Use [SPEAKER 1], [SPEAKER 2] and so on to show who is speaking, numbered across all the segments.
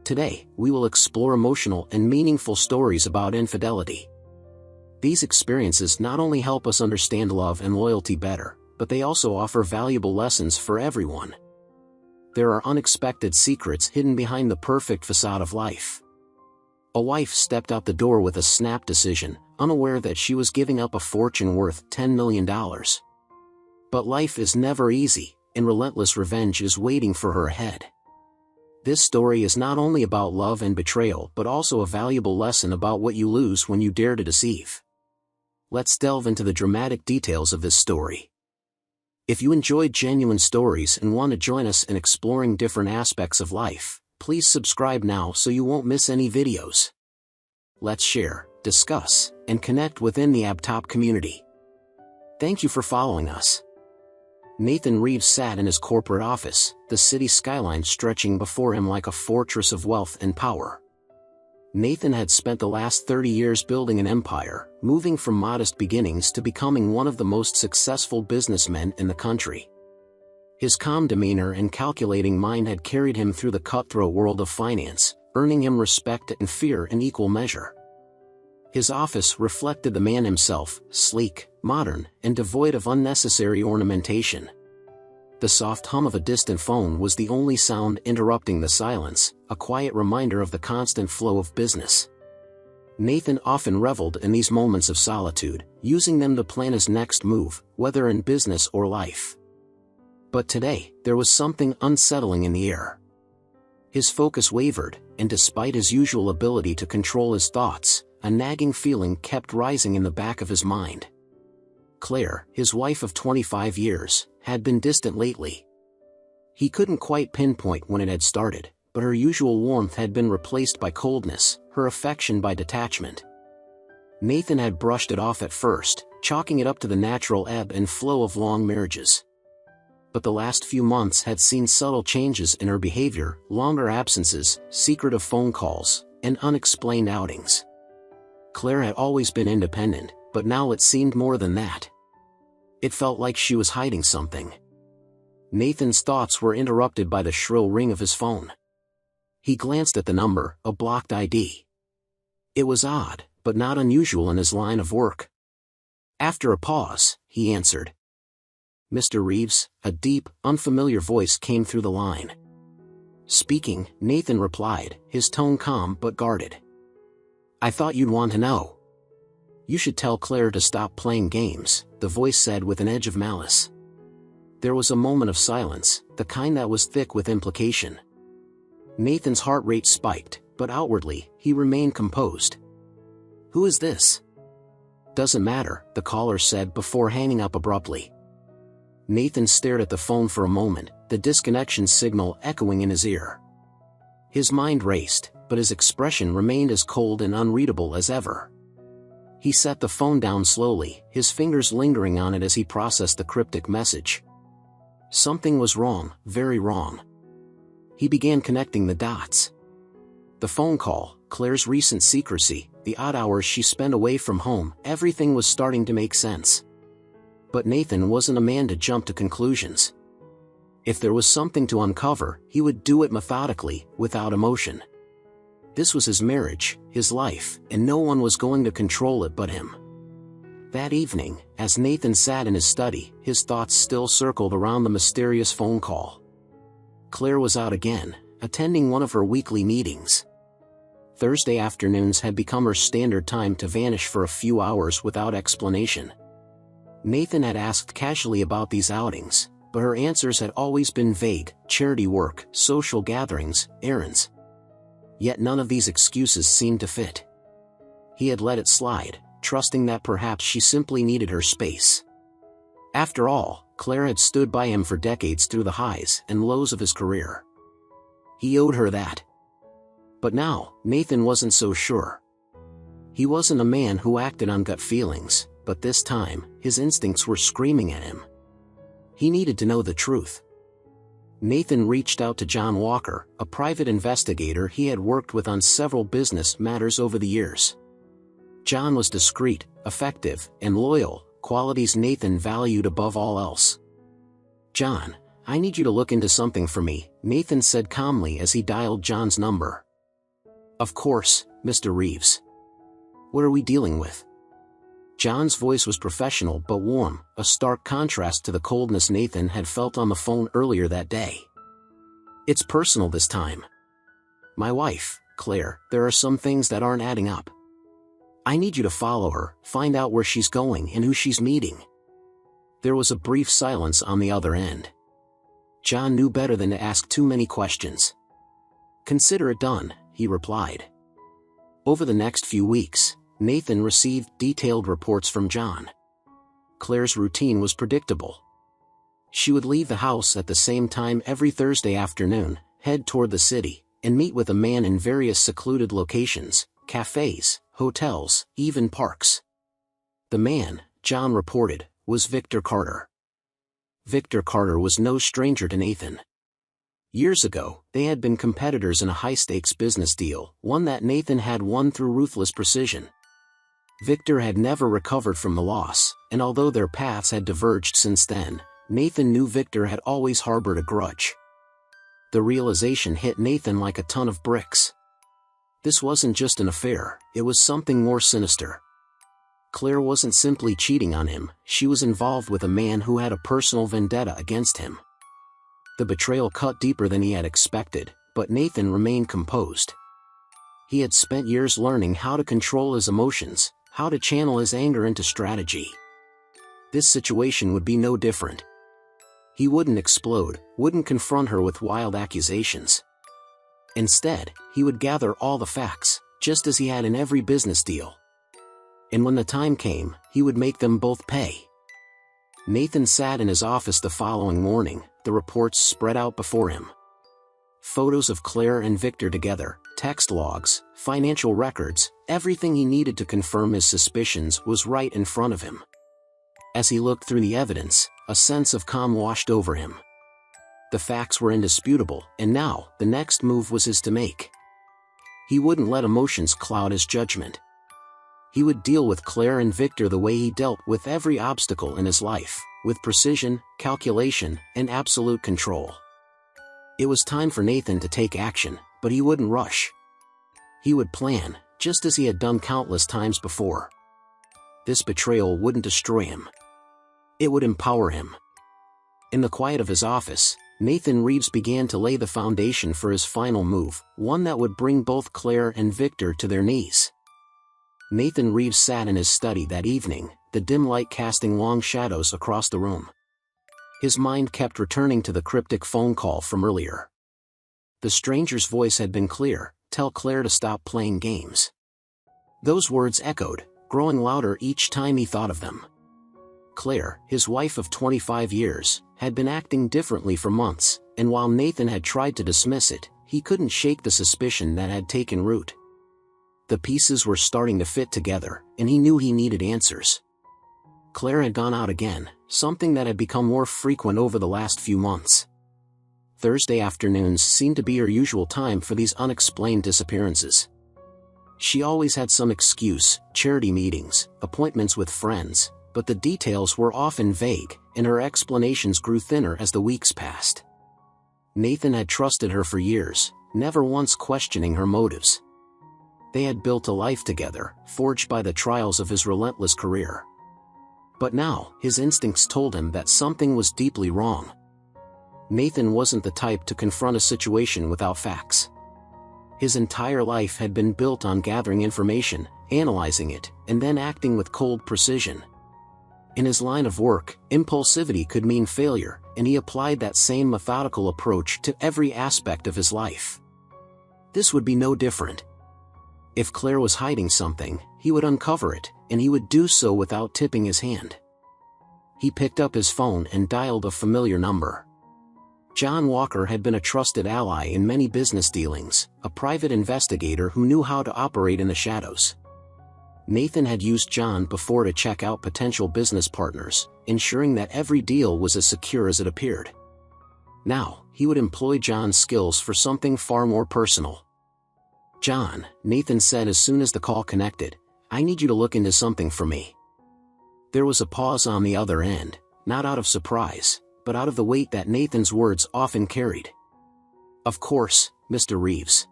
[SPEAKER 1] Today, we will explore emotional and meaningful stories about infidelity. These experiences not only help us understand love and loyalty better, but they also offer valuable lessons for everyone. There are unexpected secrets hidden behind the perfect facade of life. A wife stepped out the door with a snap decision, unaware that she was giving up a fortune worth $10 million. But life is never easy, and relentless revenge is waiting for her ahead. This story is not only about love and betrayal but also a valuable lesson about what you lose when you dare to deceive. Let's delve into the dramatic details of this story. If you enjoyed genuine stories and want to join us in exploring different aspects of life, please subscribe now so you won't miss any videos. Let's share, discuss, and connect within the AbTop community. Thank you for following us. Nathan Reeves sat in his corporate office, the city skyline stretching before him like a fortress of wealth and power. Nathan had spent the last 30 years building an empire, moving from modest beginnings to becoming one of the most successful businessmen in the country. His calm demeanor and calculating mind had carried him through the cutthroat world of finance, earning him respect and fear in equal measure. His office reflected the man himself, sleek, modern, and devoid of unnecessary ornamentation. The soft hum of a distant phone was the only sound interrupting the silence, a quiet reminder of the constant flow of business. Nathan often reveled in these moments of solitude, using them to plan his next move, whether in business or life. But today, there was something unsettling in the air. His focus wavered, and despite his usual ability to control his thoughts, a nagging feeling kept rising in the back of his mind. Claire, his wife of 25 years, had been distant lately. He couldn't quite pinpoint when it had started, but her usual warmth had been replaced by coldness, her affection by detachment. Nathan had brushed it off at first, chalking it up to the natural ebb and flow of long marriages. But the last few months had seen subtle changes in her behavior, longer absences, secretive phone calls, and unexplained outings. Claire had always been independent, but now it seemed more than that. It felt like she was hiding something. Nathan's thoughts were interrupted by the shrill ring of his phone. He glanced at the number, a blocked ID. It was odd, but not unusual in his line of work. After a pause, he answered. "Mr. Reeves," a deep, unfamiliar voice came through the line. Speaking, Nathan replied, his tone calm but guarded. "I thought you'd want to know." "You should tell Claire to stop playing games," the voice said with an edge of malice. There was a moment of silence, the kind that was thick with implication. Nathan's heart rate spiked, but outwardly, he remained composed. "Who is this?" "Doesn't matter," the caller said before hanging up abruptly. Nathan stared at the phone for a moment, the disconnection signal echoing in his ear. His mind raced, but his expression remained as cold and unreadable as ever. He set the phone down slowly, his fingers lingering on it as he processed the cryptic message. Something was wrong, very wrong. He began connecting the dots. The phone call, Claire's recent secrecy, the odd hours she spent away from home, everything was starting to make sense. But Nathan wasn't a man to jump to conclusions. If there was something to uncover, he would do it methodically, without emotion. This was his marriage, his life, and no one was going to control it but him. That evening, as Nathan sat in his study, his thoughts still circled around the mysterious phone call. Claire was out again, attending one of her weekly meetings. Thursday afternoons had become her standard time to vanish for a few hours without explanation. Nathan had asked casually about these outings, but her answers had always been vague: charity work, social gatherings, errands. Yet none of these excuses seemed to fit. He had let it slide, trusting that perhaps she simply needed her space. After all, Claire had stood by him for decades through the highs and lows of his career. He owed her that. But now, Nathan wasn't so sure. He wasn't a man who acted on gut feelings, but this time, his instincts were screaming at him. He needed to know the truth. Nathan reached out to John Walker, a private investigator he had worked with on several business matters over the years. John was discreet, effective, and loyal, qualities Nathan valued above all else. "John, I need you to look into something for me," Nathan said calmly as he dialed John's number. Of course, Mr. Reeves. What are we dealing with? John's voice was professional but warm, a stark contrast to the coldness Nathan had felt on the phone earlier that day. It's personal this time. My wife, Claire, there are some things that aren't adding up. I need you to follow her, find out where she's going and who she's meeting. There was a brief silence on the other end. John knew better than to ask too many questions. Consider it done, he replied. Over the next few weeks, Nathan received detailed reports from John. Claire's routine was predictable. She would leave the house at the same time every Thursday afternoon, head toward the city, and meet with a man in various secluded locations, cafes, hotels, even parks. The man, John reported, was Victor Carter. Victor Carter was no stranger to Nathan. Years ago, they had been competitors in a high-stakes business deal, one that Nathan had won through ruthless precision. Victor had never recovered from the loss, and although their paths had diverged since then, Nathan knew Victor had always harbored a grudge. The realization hit Nathan like a ton of bricks. This wasn't just an affair, it was something more sinister. Claire wasn't simply cheating on him, she was involved with a man who had a personal vendetta against him. The betrayal cut deeper than he had expected, but Nathan remained composed. He had spent years learning how to control his emotions, how to channel his anger into strategy. This situation would be no different. He wouldn't explode, wouldn't confront her with wild accusations. Instead, he would gather all the facts, just as he had in every business deal. And when the time came, he would make them both pay. Nathan sat in his office the following morning, the reports spread out before him. Photos of Claire and Victor together, text logs, financial records, everything he needed to confirm his suspicions was right in front of him. As he looked through the evidence, a sense of calm washed over him. The facts were indisputable, and now, the next move was his to make. He wouldn't let emotions cloud his judgment. He would deal with Claire and Victor the way he dealt with every obstacle in his life, with precision, calculation, and absolute control. It was time for Nathan to take action, but he wouldn't rush. He would plan, just as he had done countless times before. This betrayal wouldn't destroy him. It would empower him. In the quiet of his office, Nathan Reeves began to lay the foundation for his final move, one that would bring both Claire and Victor to their knees. Nathan Reeves sat in his study that evening, the dim light casting long shadows across the room. His mind kept returning to the cryptic phone call from earlier. The stranger's voice had been clear, "Tell Claire to stop playing games." Those words echoed, growing louder each time he thought of them. Claire, his wife of 25 years, had been acting differently for months, and while Nathan had tried to dismiss it, he couldn't shake the suspicion that had taken root. The pieces were starting to fit together, and he knew he needed answers. Claire had gone out again, something that had become more frequent over the last few months. Thursday afternoons seemed to be her usual time for these unexplained disappearances. She always had some excuse, charity meetings, appointments with friends, but the details were often vague, and her explanations grew thinner as the weeks passed. Nathan had trusted her for years, never once questioning her motives. They had built a life together, forged by the trials of his relentless career. But now, his instincts told him that something was deeply wrong. Nathan wasn't the type to confront a situation without facts. His entire life had been built on gathering information, analyzing it, and then acting with cold precision. In his line of work, impulsivity could mean failure, and he applied that same methodical approach to every aspect of his life. This would be no different. If Claire was hiding something, he would uncover it, and he would do so without tipping his hand. He picked up his phone and dialed a familiar number. John Walker had been a trusted ally in many business dealings, a private investigator who knew how to operate in the shadows. Nathan had used John before to check out potential business partners, ensuring that every deal was as secure as it appeared. Now, he would employ John's skills for something far more personal. "John," Nathan said as soon as the call connected, "I need you to look into something for me." There was a pause on the other end, not out of surprise, but out of the weight that Nathan's words often carried. "Of course, Mr. Reeves."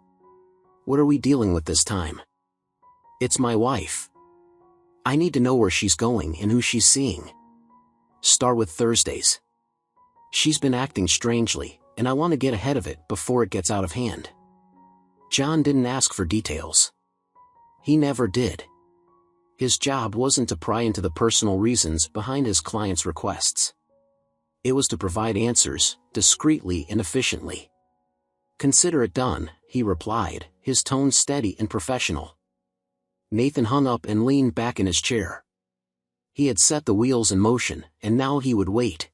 [SPEAKER 1] What are we dealing with this time? It's my wife. I need to know where she's going and who she's seeing. Start with Thursdays. She's been acting strangely, and I want to get ahead of it before it gets out of hand. John didn't ask for details. He never did. His job wasn't to pry into the personal reasons behind his clients' requests. It was to provide answers, discreetly and efficiently. Consider it done, he replied, his tone steady and professional. Nathan hung up and leaned back in his chair. He had set the wheels in motion, and now he would wait.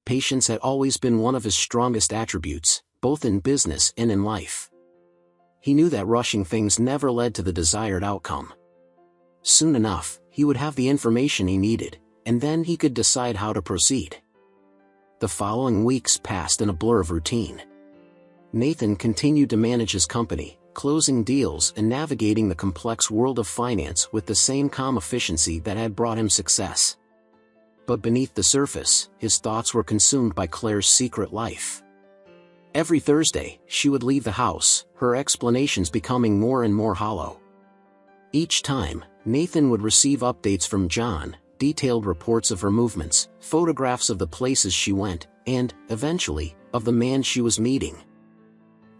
[SPEAKER 1] Patience had always been one of his strongest attributes, both in business and in life. He knew that rushing things never led to the desired outcome. Soon enough, he would have the information he needed, and then he could decide how to proceed. The following weeks passed in a blur of routine. Nathan continued to manage his company, closing deals and navigating the complex world of finance with the same calm efficiency that had brought him success. But beneath the surface, his thoughts were consumed by Claire's secret life. Every Thursday, she would leave the house, her explanations becoming more and more hollow. Each time, Nathan would receive updates from John, detailed reports of her movements, photographs of the places she went, and, eventually, of the man she was meeting.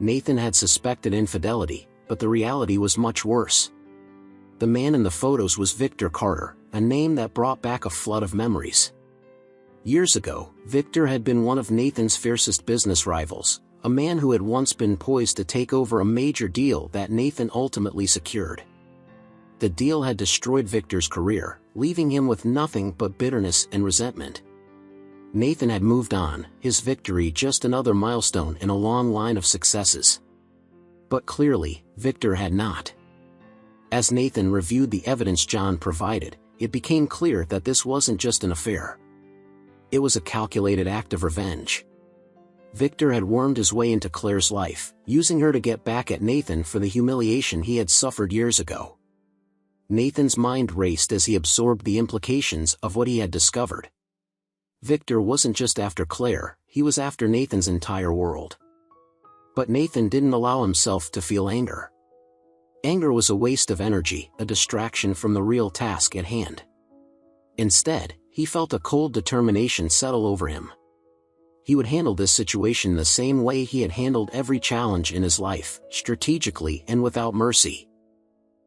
[SPEAKER 1] Nathan had suspected infidelity, but the reality was much worse. The man in the photos was Victor Carter, a name that brought back a flood of memories. Years ago, Victor had been one of Nathan's fiercest business rivals, a man who had once been poised to take over a major deal that Nathan ultimately secured. The deal had destroyed Victor's career, leaving him with nothing but bitterness and resentment. Nathan had moved on, his victory just another milestone in a long line of successes. But clearly, Victor had not. As Nathan reviewed the evidence John provided, it became clear that this wasn't just an affair. It was a calculated act of revenge. Victor had wormed his way into Claire's life, using her to get back at Nathan for the humiliation he had suffered years ago. Nathan's mind raced as he absorbed the implications of what he had discovered. Victor wasn't just after Claire, he was after Nathan's entire world. But Nathan didn't allow himself to feel anger. Anger was a waste of energy, a distraction from the real task at hand. Instead, he felt a cold determination settle over him. He would handle this situation the same way he had handled every challenge in his life, strategically and without mercy.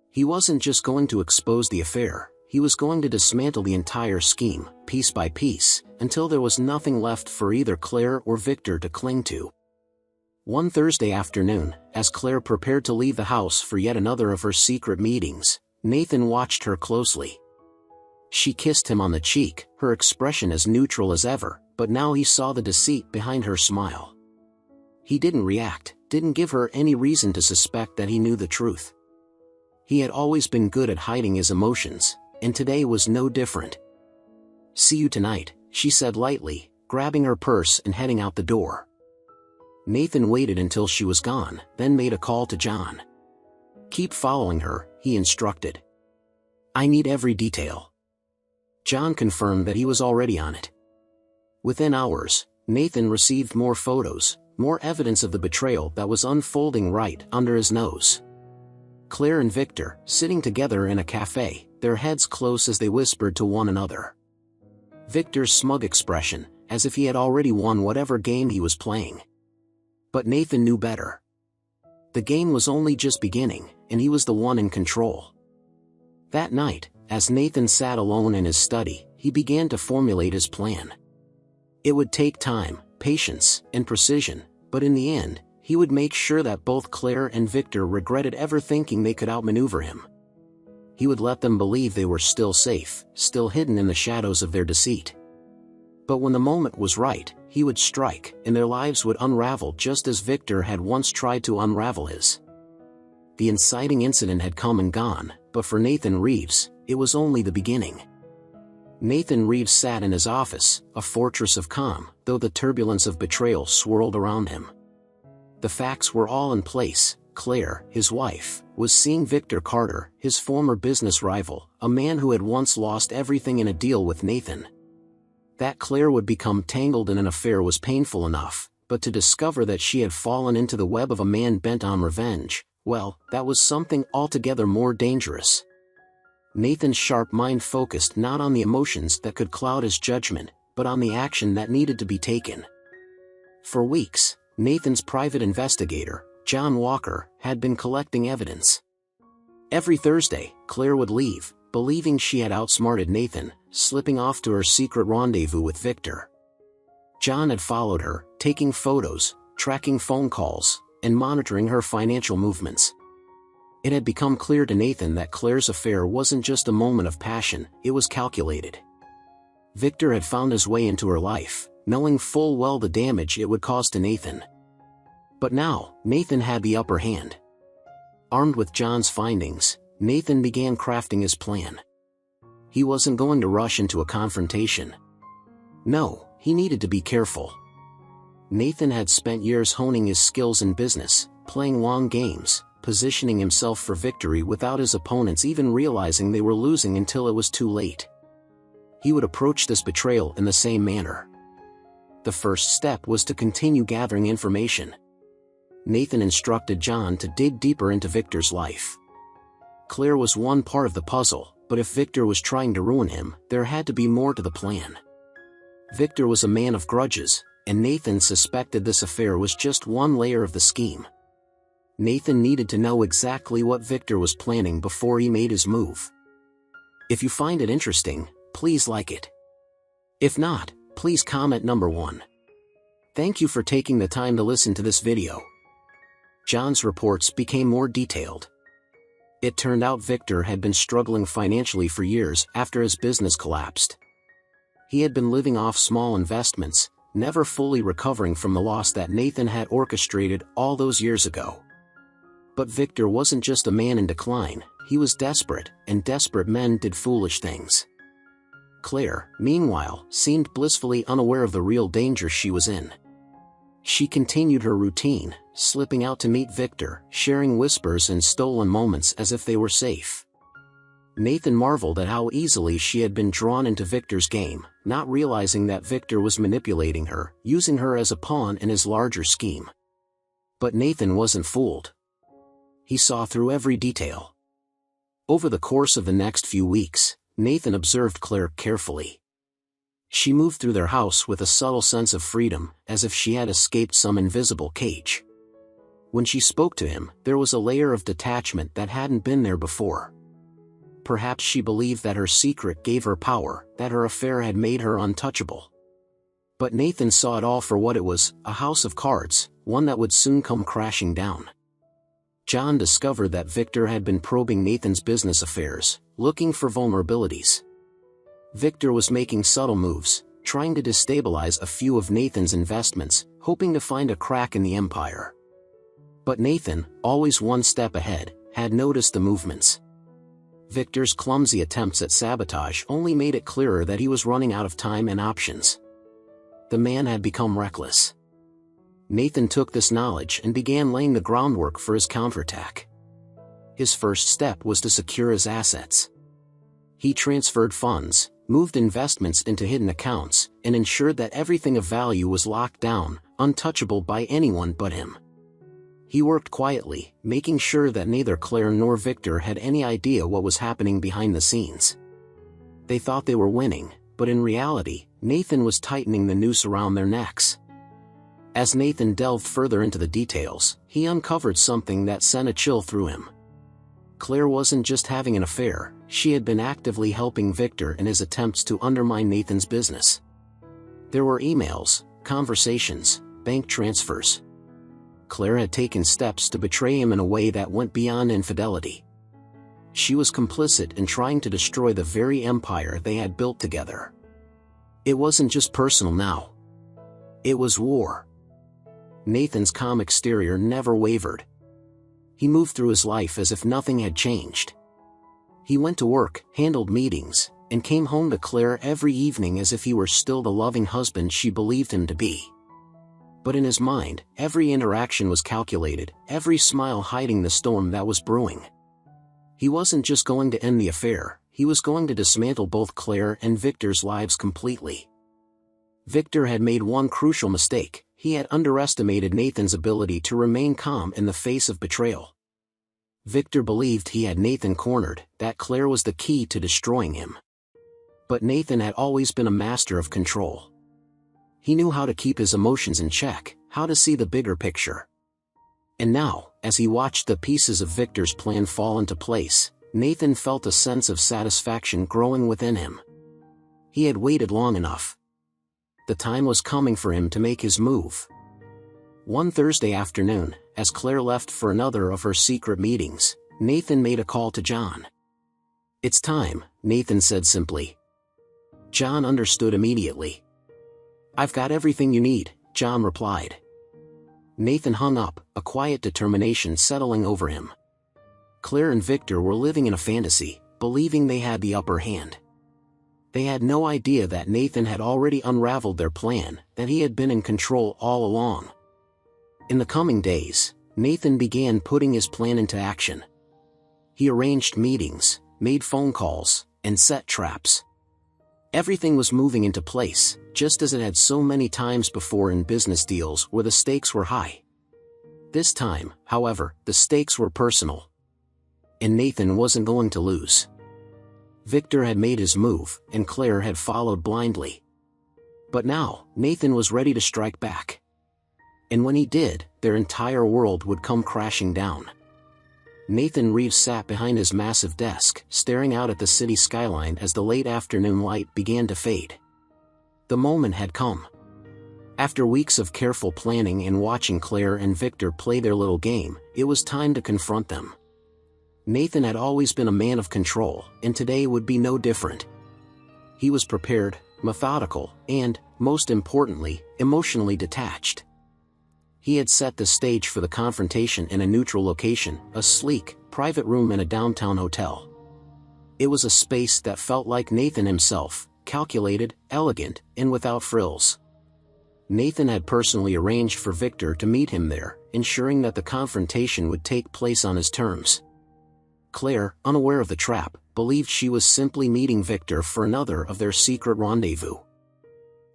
[SPEAKER 1] He wasn't just going to expose the affair, he was going to dismantle the entire scheme, piece by piece, until there was nothing left for either Claire or Victor to cling to. One Thursday afternoon, as Claire prepared to leave the house for yet another of her secret meetings, Nathan watched her closely. She kissed him on the cheek, her expression as neutral as ever, but now he saw the deceit behind her smile. He didn't react, didn't give her any reason to suspect that he knew the truth. He had always been good at hiding his emotions, and today was no different. "See you tonight," she said lightly, grabbing her purse and heading out the door. Nathan waited until she was gone, then made a call to John. "Keep following her," he instructed. "I need every detail." John confirmed that he was already on it. Within hours, Nathan received more photos, more evidence of the betrayal that was unfolding right under his nose. Claire and Victor, sitting together in a cafe, their heads close as they whispered to one another. Victor's smug expression, as if he had already won whatever game he was playing. But Nathan knew better. The game was only just beginning, and he was the one in control. That night, as Nathan sat alone in his study, he began to formulate his plan. It would take time, patience, and precision, but in the end, he would make sure that both Claire and Victor regretted ever thinking they could outmaneuver him. He would let them believe they were still safe, still hidden in the shadows of their deceit. But when the moment was right, he would strike, and their lives would unravel just as Victor had once tried to unravel his. The inciting incident had come and gone, but for Nathan Reeves, it was only the beginning. Nathan Reeves sat in his office, a fortress of calm, though the turbulence of betrayal swirled around him. The facts were all in place. Claire, his wife, was seeing Victor Carter, his former business rival, a man who had once lost everything in a deal with Nathan. That Claire would become tangled in an affair was painful enough, but to discover that she had fallen into the web of a man bent on revenge, Well, that was something altogether more dangerous. Nathan's sharp mind focused not on the emotions that could cloud his judgment, but on the action that needed to be taken. For weeks, Nathan's private investigator, John Walker, had been collecting evidence. Every Thursday, Claire would leave, believing she had outsmarted Nathan, slipping off to her secret rendezvous with Victor. John had followed her, taking photos, tracking phone calls, and monitoring her financial movements. It had become clear to Nathan that Claire's affair wasn't just a moment of passion, it was calculated. Victor had found his way into her life, knowing full well the damage it would cause to Nathan. But now, Nathan had the upper hand. Armed with John's findings, Nathan began crafting his plan. He wasn't going to rush into a confrontation. No, he needed to be careful. Nathan had spent years honing his skills in business, playing long games, positioning himself for victory without his opponents even realizing they were losing until it was too late. He would approach this betrayal in the same manner. The first step was to continue gathering information. Nathan instructed John to dig deeper into Victor's life. Claire was one part of the puzzle, but if Victor was trying to ruin him, there had to be more to the plan. Victor was a man of grudges, and Nathan suspected this affair was just one layer of the scheme. Nathan needed to know exactly what Victor was planning before he made his move. If you find it interesting, please like it. If not, please comment number 1. Thank you for taking the time to listen to this video. John's reports became more detailed. It turned out Victor had been struggling financially for years after his business collapsed. He had been living off small investments, never fully recovering from the loss that Nathan had orchestrated all those years ago. But Victor wasn't just a man in decline, he was desperate, and desperate men did foolish things. Claire, meanwhile, seemed blissfully unaware of the real danger she was in. She continued her routine, slipping out to meet Victor, sharing whispers and stolen moments as if they were safe. Nathan marveled at how easily she had been drawn into Victor's game, not realizing that Victor was manipulating her, using her as a pawn in his larger scheme. But Nathan wasn't fooled. He saw through every detail. Over the course of the next few weeks, Nathan observed Claire carefully. She moved through their house with a subtle sense of freedom, as if she had escaped some invisible cage. When she spoke to him, there was a layer of detachment that hadn't been there before. Perhaps she believed that her secret gave her power, that her affair had made her untouchable. But Nathan saw it all for what it was, a house of cards, one that would soon come crashing down. John discovered that Victor had been probing Nathan's business affairs, looking for vulnerabilities. Victor was making subtle moves, trying to destabilize a few of Nathan's investments, hoping to find a crack in the empire. But Nathan, always one step ahead, had noticed the movements. Victor's clumsy attempts at sabotage only made it clearer that he was running out of time and options. The man had become reckless. Nathan took this knowledge and began laying the groundwork for his counterattack. His first step was to secure his assets. He transferred funds, moved investments into hidden accounts, and ensured that everything of value was locked down, untouchable by anyone but him. He worked quietly, making sure that neither Claire nor Victor had any idea what was happening behind the scenes. They thought they were winning, but in reality, Nathan was tightening the noose around their necks. As Nathan delved further into the details, he uncovered something that sent a chill through him. Claire wasn't just having an affair, she had been actively helping Victor in his attempts to undermine Nathan's business. There were emails, conversations, bank transfers. Claire had taken steps to betray him in a way that went beyond infidelity. She was complicit in trying to destroy the very empire they had built together. It wasn't just personal now. It was war. Nathan's calm exterior never wavered. He moved through his life as if nothing had changed. He went to work, handled meetings, and came home to Claire every evening as if he were still the loving husband she believed him to be. But in his mind, every interaction was calculated, every smile hiding the storm that was brewing. He wasn't just going to end the affair, he was going to dismantle both Claire and Victor's lives completely. Victor had made one crucial mistake. He had underestimated Nathan's ability to remain calm in the face of betrayal. Victor believed he had Nathan cornered, that Claire was the key to destroying him. But Nathan had always been a master of control. He knew how to keep his emotions in check, how to see the bigger picture. And now, as he watched the pieces of Victor's plan fall into place, Nathan felt a sense of satisfaction growing within him. He had waited long enough. The time was coming for him to make his move. One Thursday afternoon, as Claire left for another of her secret meetings, Nathan made a call to John. "It's time," Nathan said simply. John understood immediately. "I've got everything you need," John replied. Nathan hung up, a quiet determination settling over him. Claire and Victor were living in a fantasy, believing they had the upper hand. They had no idea that Nathan had already unraveled their plan, that he had been in control all along. In the coming days, Nathan began putting his plan into action. He arranged meetings, made phone calls, and set traps. Everything was moving into place, just as it had so many times before in business deals where the stakes were high. This time, however, the stakes were personal. And Nathan wasn't going to lose. Victor had made his move, and Claire had followed blindly. But now, Nathan was ready to strike back. And when he did, their entire world would come crashing down. Nathan Reeves sat behind his massive desk, staring out at the city skyline as the late afternoon light began to fade. The moment had come. After weeks of careful planning and watching Claire and Victor play their little game, it was time to confront them. Nathan had always been a man of control, and today would be no different. He was prepared, methodical, and, most importantly, emotionally detached. He had set the stage for the confrontation in a neutral location, a sleek, private room in a downtown hotel. It was a space that felt like Nathan himself, calculated, elegant, and without frills. Nathan had personally arranged for Victor to meet him there, ensuring that the confrontation would take place on his terms. Claire, unaware of the trap, believed she was simply meeting Victor for another of their secret rendezvous.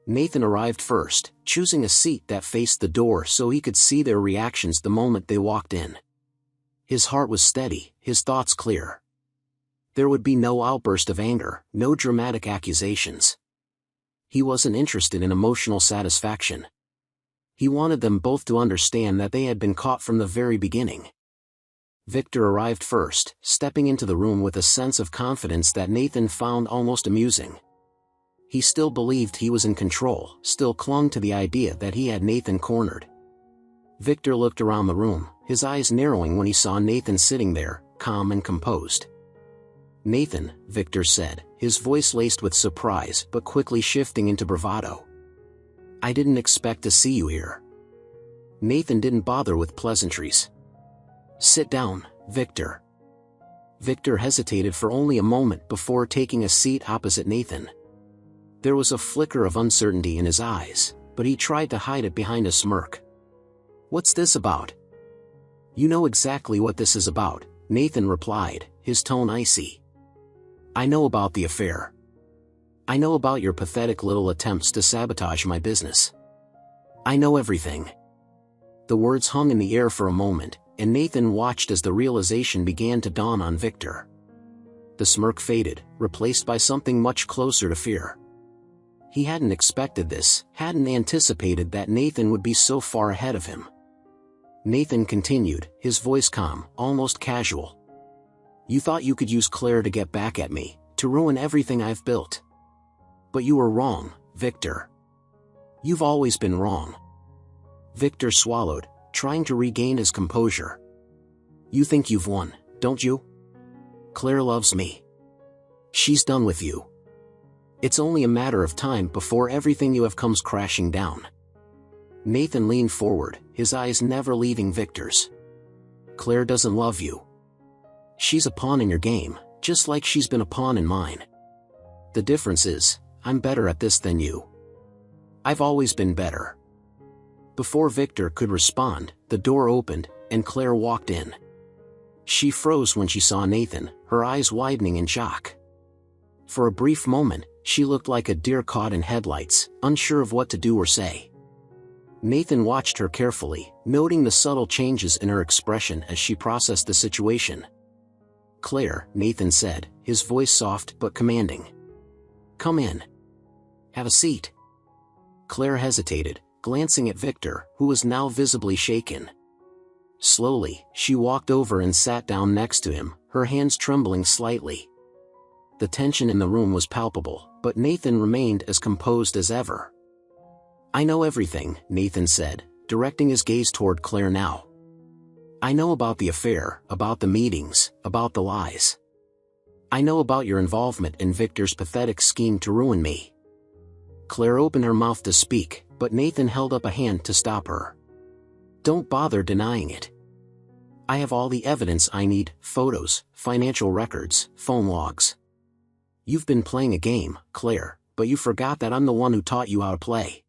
[SPEAKER 1] Nathan arrived first, choosing a seat that faced the door so he could see their reactions the moment they walked in. His heart was steady, his thoughts clear. There would be no outburst of anger, no dramatic accusations. He wasn't interested in emotional satisfaction. He wanted them both to understand that they had been caught from the very beginning. Victor arrived first, stepping into the room with a sense of confidence that Nathan found almost amusing. He still believed he was in control, still clung to the idea that he had Nathan cornered. Victor looked around the room, his eyes narrowing when he saw Nathan sitting there, calm and composed. "Nathan," Victor said, his voice laced with surprise but quickly shifting into bravado. "I didn't expect to see you here." Nathan didn't bother with pleasantries. "Sit down, Victor." Victor hesitated for only a moment before taking a seat opposite Nathan. There was a flicker of uncertainty in his eyes, but he tried to hide it behind a smirk. "What's this about?" "You know exactly what this is about," Nathan replied, his tone icy. "I know about the affair. I know about your pathetic little attempts to sabotage my business. I know everything." The words hung in the air for a moment, and Nathan watched as the realization began to dawn on Victor. The smirk faded, replaced by something much closer to fear. He hadn't expected this, hadn't anticipated that Nathan would be so far ahead of him. Nathan continued, his voice calm, almost casual. "You thought you could use Claire to get back at me, to ruin everything I've built. But you were wrong, Victor. You've always been wrong." Victor swallowed, trying to regain his composure. "You think you've won, don't you? Claire loves me. She's done with you. It's only a matter of time before everything you have comes crashing down." Nathan leaned forward, his eyes never leaving Victor's. "Claire doesn't love you. She's a pawn in your game, just like she's been a pawn in mine. The difference is, I'm better at this than you. I've always been better." Before Victor could respond, the door opened, and Claire walked in. She froze when she saw Nathan, her eyes widening in shock. For a brief moment, she looked like a deer caught in headlights, unsure of what to do or say. Nathan watched her carefully, noting the subtle changes in her expression as she processed the situation. "Claire," Nathan said, his voice soft but commanding. "Come in. Have a seat." Claire hesitated, glancing at Victor, who was now visibly shaken. Slowly, she walked over and sat down next to him, her hands trembling slightly. The tension in the room was palpable, but Nathan remained as composed as ever. "I know everything," Nathan said, directing his gaze toward Claire now. "I know about the affair, about the meetings, about the lies. I know about your involvement in Victor's pathetic scheme to ruin me." Claire opened her mouth to speak, but Nathan held up a hand to stop her. "Don't bother denying it. I have all the evidence I need, photos, financial records, phone logs. You've been playing a game, Claire, but you forgot that I'm the one who taught you how to play."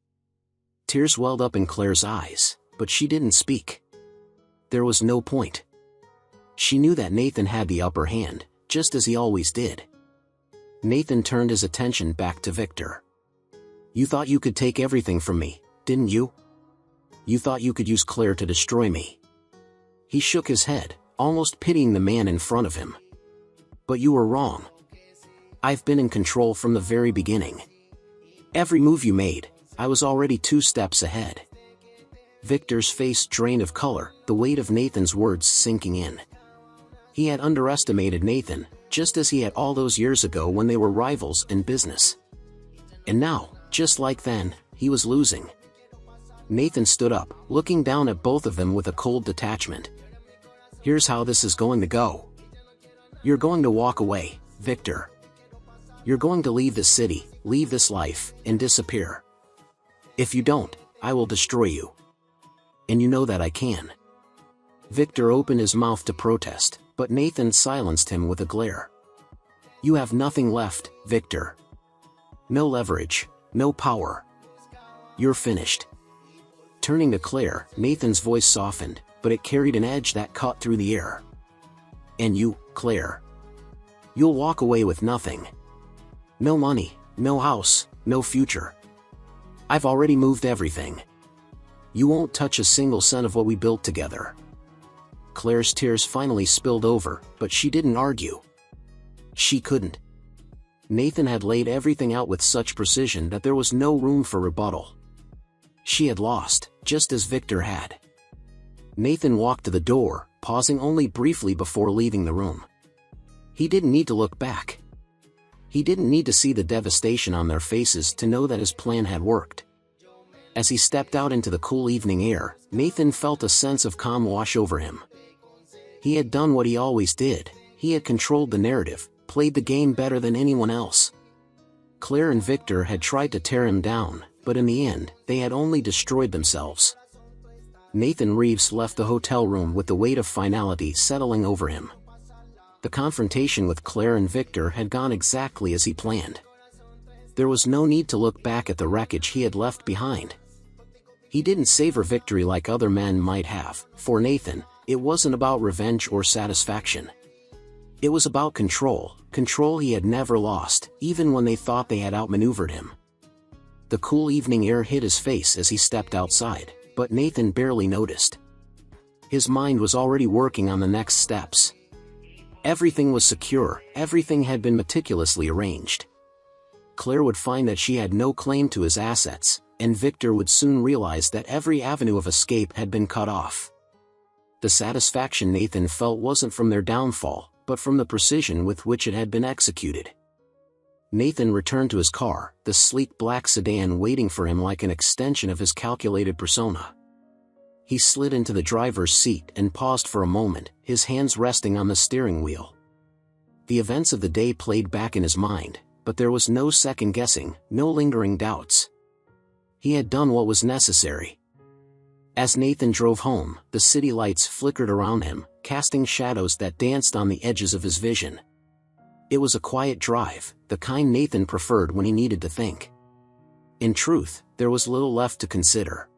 [SPEAKER 1] Tears welled up in Claire's eyes, but she didn't speak. There was no point. She knew that Nathan had the upper hand, just as he always did. Nathan turned his attention back to Victor. "You thought you could take everything from me, didn't you? You thought you could use Claire to destroy me." He shook his head, almost pitying the man in front of him. "But you were wrong. I've been in control from the very beginning. Every move you made, I was already 2 steps ahead." Victor's face drained of color, the weight of Nathan's words sinking in. He had underestimated Nathan, just as he had all those years ago when they were rivals in business. And now, just like then, he was losing. Nathan stood up, looking down at both of them with a cold detachment. "Here's how this is going to go. You're going to walk away, Victor. You're going to leave this city, leave this life, and disappear. If you don't, I will destroy you. And you know that I can." Victor opened his mouth to protest, but Nathan silenced him with a glare. "You have nothing left, Victor. No leverage, no power. You're finished." Turning to Claire, Nathan's voice softened, but it carried an edge that cut through the air. "And you, Claire. You'll walk away with nothing. No money, no house, no future. I've already moved everything. You won't touch a single cent of what we built together." Claire's tears finally spilled over, but she didn't argue. She couldn't. Nathan had laid everything out with such precision that there was no room for rebuttal. She had lost, just as Victor had. Nathan walked to the door, pausing only briefly before leaving the room. He didn't need to look back. He didn't need to see the devastation on their faces to know that his plan had worked. As he stepped out into the cool evening air, Nathan felt a sense of calm wash over him. He had done what he always did. He had controlled the narrative, played the game better than anyone else. Claire and Victor had tried to tear him down, but in the end, they had only destroyed themselves. Nathan Reeves left the hotel room with the weight of finality settling over him. The confrontation with Claire and Victor had gone exactly as he planned. There was no need to look back at the wreckage he had left behind. He didn't savor victory like other men might have. For Nathan, it wasn't about revenge or satisfaction. It was about control he had never lost, even when they thought they had outmaneuvered him. The cool evening air hit his face as he stepped outside, but Nathan barely noticed. His mind was already working on the next steps. Everything was secure, everything had been meticulously arranged. Claire would find that she had no claim to his assets, and Victor would soon realize that every avenue of escape had been cut off. The satisfaction Nathan felt wasn't from their downfall, but from the precision with which it had been executed. Nathan returned to his car, the sleek black sedan waiting for him like an extension of his calculated persona. He slid into the driver's seat and paused for a moment, his hands resting on the steering wheel. The events of the day played back in his mind, but there was no second-guessing, no lingering doubts. He had done what was necessary. As Nathan drove home, the city lights flickered around him, casting shadows that danced on the edges of his vision. It was a quiet drive, the kind Nathan preferred when he needed to think. In truth, there was little left to consider.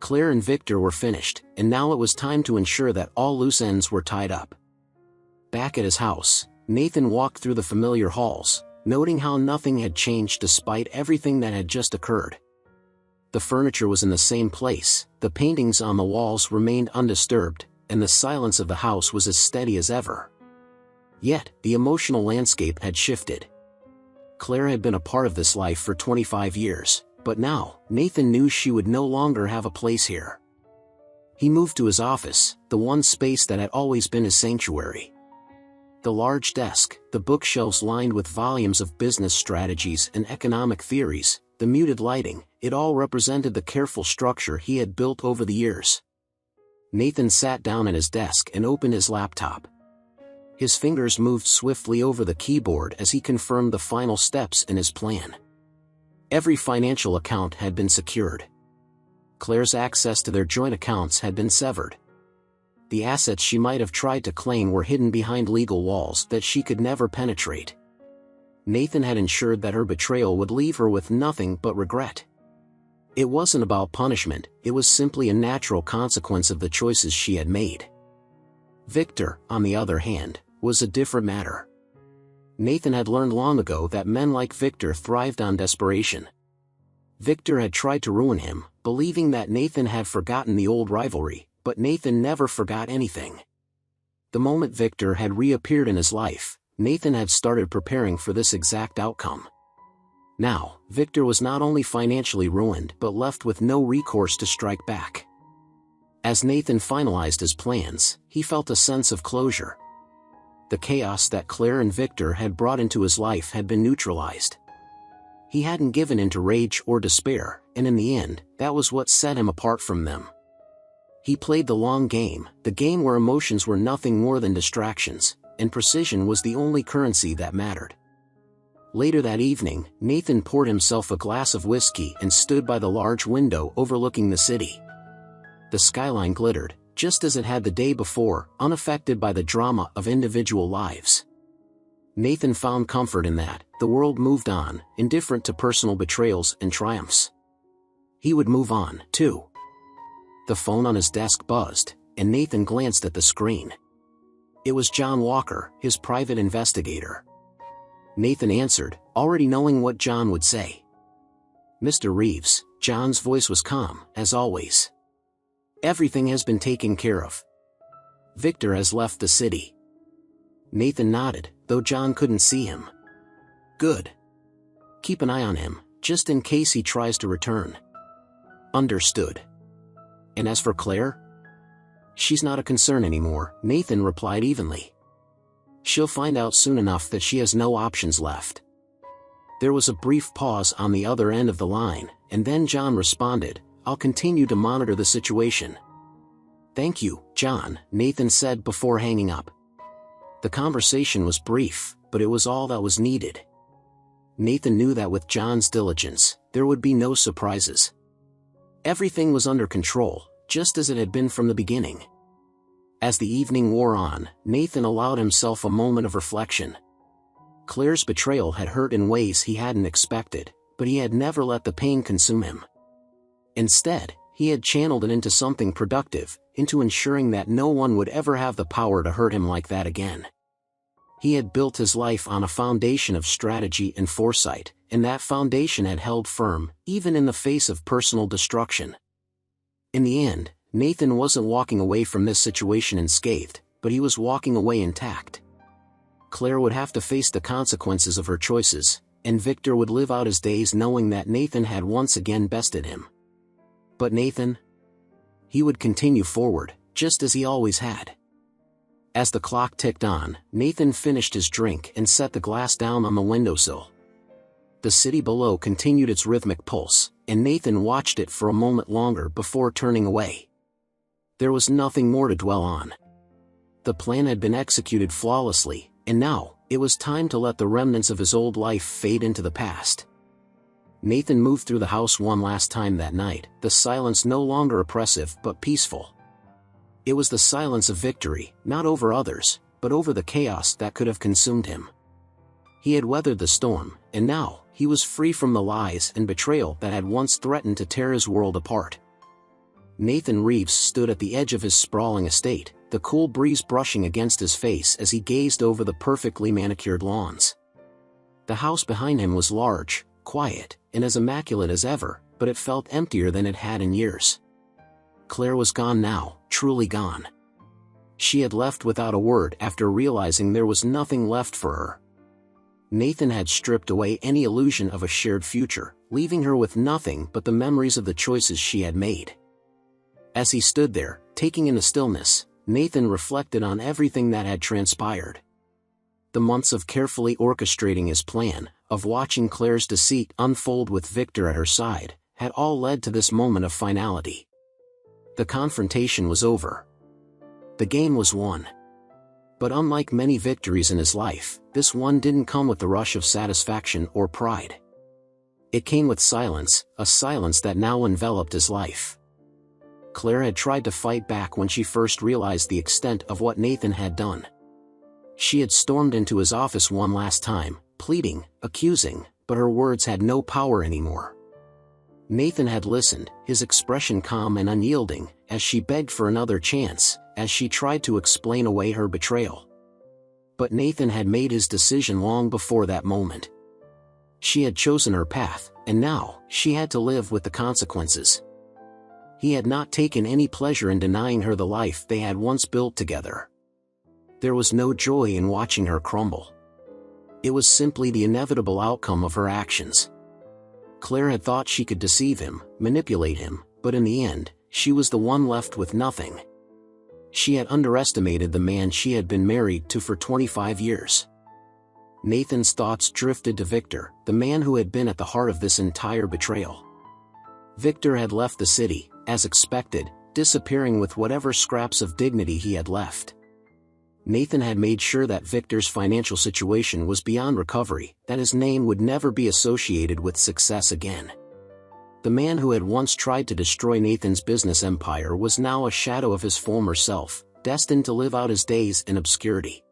[SPEAKER 1] Claire and Victor were finished, and now it was time to ensure that all loose ends were tied up. Back at his house, Nathan walked through the familiar halls, noting how nothing had changed despite everything that had just occurred. The furniture was in the same place, the paintings on the walls remained undisturbed, and the silence of the house was as steady as ever. Yet, the emotional landscape had shifted. Claire had been a part of this life for 25 years, but now, Nathan knew she would no longer have a place here. He moved to his office, the one space that had always been his sanctuary. The large desk, the bookshelves lined with volumes of business strategies and economic theories, the muted lighting, it all represented the careful structure he had built over the years. Nathan sat down at his desk and opened his laptop. His fingers moved swiftly over the keyboard as he confirmed the final steps in his plan. Every financial account had been secured. Claire's access to their joint accounts had been severed. The assets she might have tried to claim were hidden behind legal walls that she could never penetrate. Nathan had ensured that her betrayal would leave her with nothing but regret. It wasn't about punishment, it was simply a natural consequence of the choices she had made. Victor, on the other hand, was a different matter. Nathan had learned long ago that men like Victor thrived on desperation. Victor had tried to ruin him, believing that Nathan had forgotten the old rivalry, but Nathan never forgot anything. The moment Victor had reappeared in his life, Nathan had started preparing for this exact outcome. Now, Victor was not only financially ruined but left with no recourse to strike back. As Nathan finalized his plans, he felt a sense of closure. The chaos that Claire and Victor had brought into his life had been neutralized. He hadn't given in to rage or despair, and in the end, that was what set him apart from them. He played the long game, the game where emotions were nothing more than distractions, and precision was the only currency that mattered. Later that evening, Nathan poured himself a glass of whiskey and stood by the large window overlooking the city. The skyline glittered, just as it had the day before, unaffected by the drama of individual lives. Nathan found comfort in that. The world moved on, indifferent to personal betrayals and triumphs. He would move on, too. The phone on his desk buzzed, and Nathan glanced at the screen. It was John Walker, his private investigator. Nathan answered, already knowing what John would say. "Mr. Reeves," John's voice was calm, as always. "Everything has been taken care of. Victor has left the city." Nathan nodded, though John couldn't see him. "Good. Keep an eye on him, just in case he tries to return." "Understood." "And as for Claire?" "She's not a concern anymore," Nathan replied evenly. "She'll find out soon enough that she has no options left." There was a brief pause on the other end of the line, and then John responded, "I'll continue to monitor the situation." "Thank you, John," Nathan said before hanging up. The conversation was brief, but it was all that was needed. Nathan knew that with John's diligence, there would be no surprises. Everything was under control, just as it had been from the beginning. As the evening wore on, Nathan allowed himself a moment of reflection. Claire's betrayal had hurt in ways he hadn't expected, but he had never let the pain consume him. Instead, he had channeled it into something productive, into ensuring that no one would ever have the power to hurt him like that again. He had built his life on a foundation of strategy and foresight, and that foundation had held firm, even in the face of personal destruction. In the end, Nathan wasn't walking away from this situation unscathed, but he was walking away intact. Claire would have to face the consequences of her choices, and Victor would live out his days knowing that Nathan had once again bested him. But Nathan? He would continue forward, just as he always had. As the clock ticked on, Nathan finished his drink and set the glass down on the windowsill. The city below continued its rhythmic pulse, and Nathan watched it for a moment longer before turning away. There was nothing more to dwell on. The plan had been executed flawlessly, and now, it was time to let the remnants of his old life fade into the past. Nathan moved through the house one last time that night, the silence no longer oppressive but peaceful. It was the silence of victory, not over others, but over the chaos that could have consumed him. He had weathered the storm, and now, he was free from the lies and betrayal that had once threatened to tear his world apart. Nathan Reeves stood at the edge of his sprawling estate, the cool breeze brushing against his face as he gazed over the perfectly manicured lawns. The house behind him was large, quiet, and as immaculate as ever, but it felt emptier than it had in years. Claire was gone now, truly gone. She had left without a word after realizing there was nothing left for her. Nathan had stripped away any illusion of a shared future, leaving her with nothing but the memories of the choices she had made. As he stood there, taking in the stillness, Nathan reflected on everything that had transpired. The months of carefully orchestrating his plan, of watching Claire's deceit unfold with Victor at her side, had all led to this moment of finality. The confrontation was over. The game was won. But unlike many victories in his life, this one didn't come with the rush of satisfaction or pride. It came with silence, a silence that now enveloped his life. Claire had tried to fight back when she first realized the extent of what Nathan had done. She had stormed into his office one last time, pleading, accusing, but her words had no power anymore. Nathan had listened, his expression calm and unyielding, as she begged for another chance, as she tried to explain away her betrayal. But Nathan had made his decision long before that moment. She had chosen her path, and now, she had to live with the consequences. He had not taken any pleasure in denying her the life they had once built together. There was no joy in watching her crumble. It was simply the inevitable outcome of her actions. Claire had thought she could deceive him, manipulate him, but in the end, she was the one left with nothing. She had underestimated the man she had been married to for 25 years. Nathan's thoughts drifted to Victor, the man who had been at the heart of this entire betrayal. Victor had left the city, as expected, disappearing with whatever scraps of dignity he had left. Nathan had made sure that Victor's financial situation was beyond recovery, that his name would never be associated with success again. The man who had once tried to destroy Nathan's business empire was now a shadow of his former self, destined to live out his days in obscurity.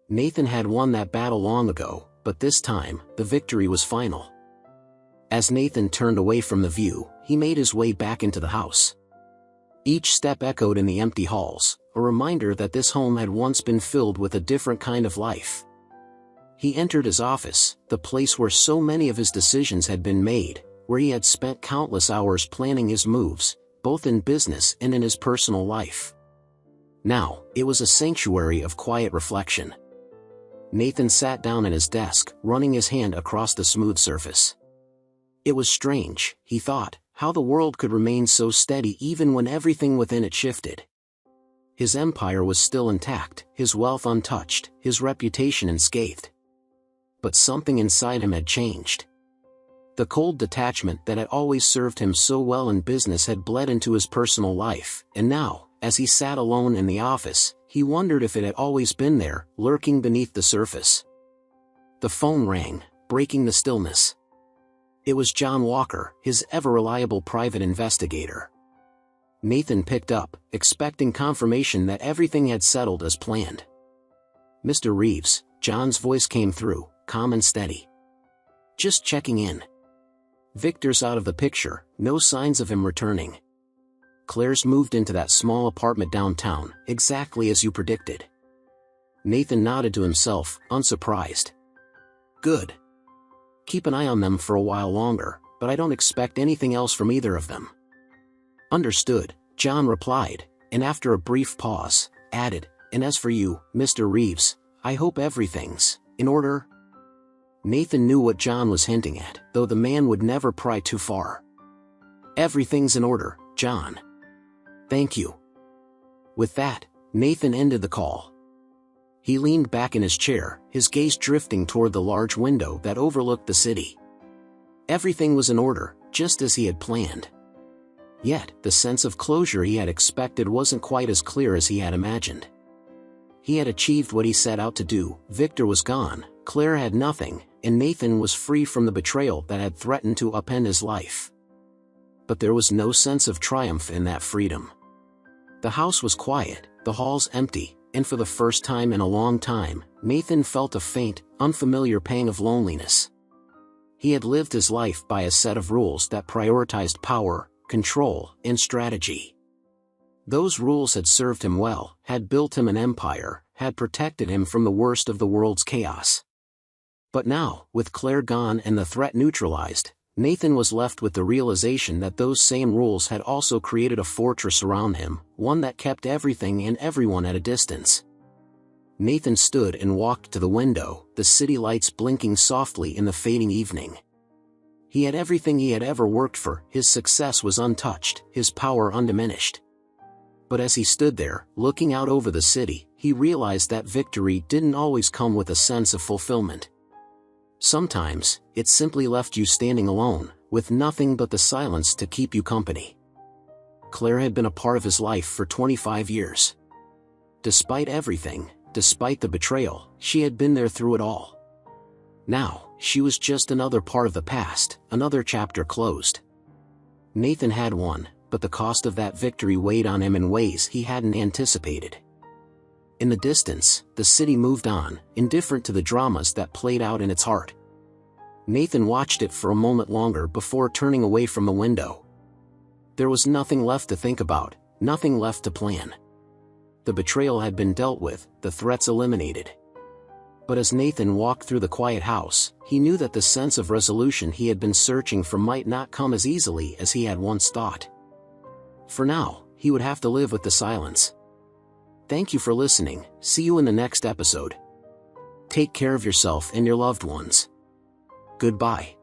[SPEAKER 1] Nathan had won that battle long ago, but this time, the victory was final. As Nathan turned away from the view, he made his way back into the house. Each step echoed in the empty halls, a reminder that this home had once been filled with a different kind of life. He entered his office, the place where so many of his decisions had been made, where he had spent countless hours planning his moves, both in business and in his personal life. Now, it was a sanctuary of quiet reflection. Nathan sat down at his desk, running his hand across the smooth surface. It was strange, he thought, how the world could remain so steady even when everything within it shifted. His empire was still intact, his wealth untouched, his reputation unscathed. But something inside him had changed. The cold detachment that had always served him so well in business had bled into his personal life, and now, as he sat alone in the office, he wondered if it had always been there, lurking beneath the surface. The phone rang, breaking the stillness. It was John Walker, his ever-reliable private investigator. Nathan picked up, expecting confirmation that everything had settled as planned. "Mr. Reeves," John's voice came through, calm and steady. "Just checking in. Victor's out of the picture, no signs of him returning. Claire's moved into that small apartment downtown, exactly as you predicted." Nathan nodded to himself, unsurprised. "Good. Keep an eye on them for a while longer, but I don't expect anything else from either of them." "Understood," John replied, and after a brief pause, added, "And as for you, Mr. Reeves, I hope everything's in order." Nathan knew what John was hinting at, though the man would never pry too far. "Everything's in order, John. Thank you." With that, Nathan ended the call. He leaned back in his chair, his gaze drifting toward the large window that overlooked the city. Everything was in order, just as he had planned. Yet, the sense of closure he had expected wasn't quite as clear as he had imagined. He had achieved what he set out to do, Victor was gone, Claire had nothing, and Nathan was free from the betrayal that had threatened to upend his life. But there was no sense of triumph in that freedom. The house was quiet, the halls empty, and for the first time in a long time, Nathan felt a faint, unfamiliar pang of loneliness. He had lived his life by a set of rules that prioritized power, control, and strategy. Those rules had served him well, had built him an empire, had protected him from the worst of the world's chaos. But now, with Claire gone and the threat neutralized, Nathan was left with the realization that those same rules had also created a fortress around him, one that kept everything and everyone at a distance. Nathan stood and walked to the window, the city lights blinking softly in the fading evening. He had everything he had ever worked for, his success was untouched, his power undiminished. But as he stood there, looking out over the city, he realized that victory didn't always come with a sense of fulfillment. Sometimes, it simply left you standing alone, with nothing but the silence to keep you company. Claire had been a part of his life for 25 years. Despite everything, despite the betrayal, she had been there through it all. Now, she was just another part of the past, another chapter closed. Nathan had won, but the cost of that victory weighed on him in ways he hadn't anticipated. In the distance, the city moved on, indifferent to the dramas that played out in its heart. Nathan watched it for a moment longer before turning away from the window. There was nothing left to think about, nothing left to plan. The betrayal had been dealt with, the threats eliminated. But as Nathan walked through the quiet house, he knew that the sense of resolution he had been searching for might not come as easily as he had once thought. For now, he would have to live with the silence. Thank you for listening. See you in the next episode. Take care of yourself and your loved ones. Goodbye.